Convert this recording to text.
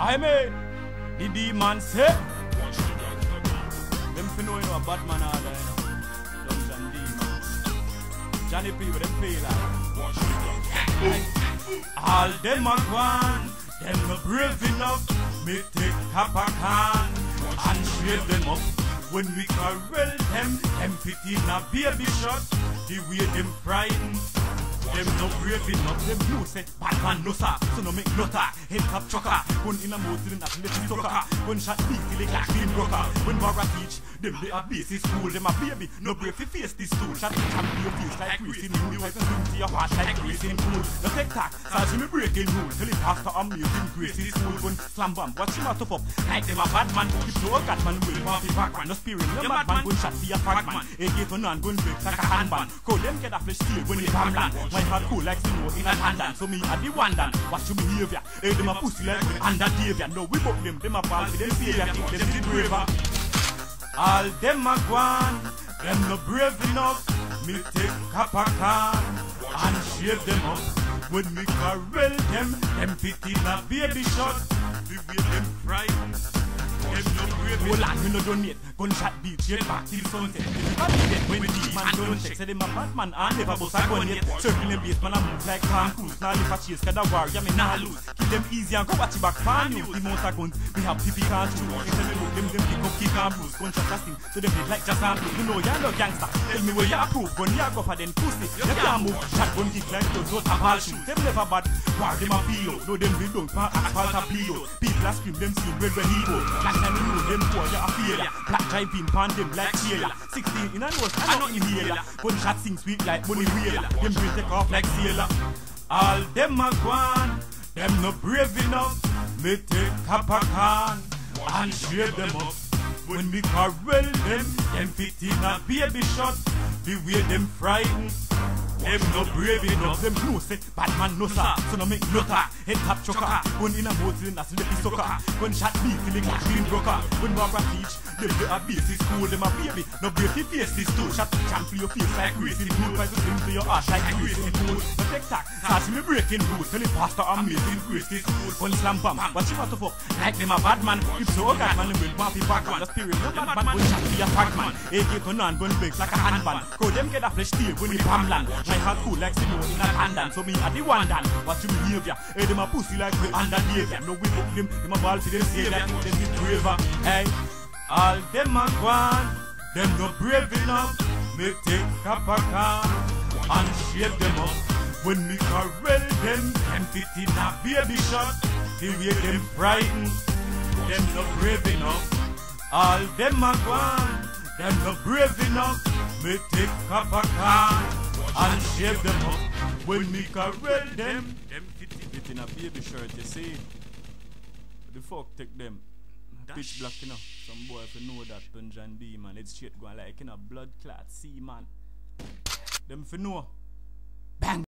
I mean, the demon say, them fi know you know a bad man order, you know. Dungeon demons. Johnny P with them play like. All them a gwaan, them no brave enough. Me take Capacan and shave them up. When we corral them fit in a baby shot. The way them frightened. Them no brave enough, them know say bad man no sir, so no make no talk. Head cap trucker, gun in a motor in a little soccer. Gun shot beat till they like clean broker. When Barra teach, them they a basic school. Them a baby, no brave to face this stool. Shot can be your face like grease in wool. Try to swim to your heart like grease in pool. No take tack, so me breaking rule. Tell it after amazing grace in school. Gun slam bam, watch him a top up. Like them a bad man, if no cat man will want the back man. No spirit, no mad man, gun shot for your fag man. AK to none, gun breaks like a handband. Call them get a flesh steel when they come land. Hard cool like snow in a pandan. So me a the one dan. Watch your behavior. Hey, them a pussy like under Davia. No, we book them a ball for them failure. Think them the braver. All them a gwaan, them no brave enough. Me take Capacan and shave them up. When me corral them fit in a baby shot. The way them frightened. Them no brave. Hold on, me no donate. Gunshot beat, straight back till sunset. Everybody dead when the man don't check. Say them a bad man and never bust a gun yet. Circle them base, man a move like Tom Cruise. Now live a chase, cause the warrior me nah lose. Kill them easy and go watch it back for you. The most of guns, we have TV can't shoot. Instead of them pick up, kick and bruise. Gunshot casting, so them hit like just and blue. You know you're no gangster, tell me where you approve. Gun ya go for them pussy, you can't move. Shot gun kick like those, don't have all shoot. Them never bad, war them a feel out. No them we don't, pan asphalt a peel out. People a scream, them scream red when he go. Last time we know them poor, you a failure. Black driving pan them like Sheila. 16 in a nose, I know inhaler. Gunshot sing sweet like Bunny Whaler. Them brain take off like sailor. All them a gwaan, them no brave enough. Me take Capacan and shave them up. When me corral them fit in a baby shot. The way them frightened. Them no brave enough, them know say bad man no sir, so no make no talk. Head cap trucker, gun in a motor in a sleepy sucker. Gun shot beat till they like green broker. When Barbara teach, them they a basic school. Them a baby, no brave to face this stool. Shot jam to your face like grace in pool. Try to swim to your ass like grace in pool. No take tack, start me breaking rules. Tell the pastor amazing grace this school. Gun slam bam, watch him out of up. Like them a bad man, if so God man, them will want the back man. The spirit no bad man, gun shot to your fag man. AK to none, gun breaks like a handband. Cause them get a flesh steel when we pam land. My heart cool like snow in a pandan. So me a the one dan. Watch your behavior. Hey, them a pussy like we under Davia. No we book them a ball for them savior. Think them is braver. Hey, all them a gwaan, them no brave enough. Me take Capacan and shave them up. When me corral them fit in a baby shot. The way them frightened, them no brave enough. All them a gwaan, them no brave enough. Me take Capacan and shave them up. When me corral them fit in a baby shirt, you see. The fuck take them. Pitch black, you know. Some boy if you know that Dungeon D man, it's straight going like in a blood clot, see man. Them if you know. Bang!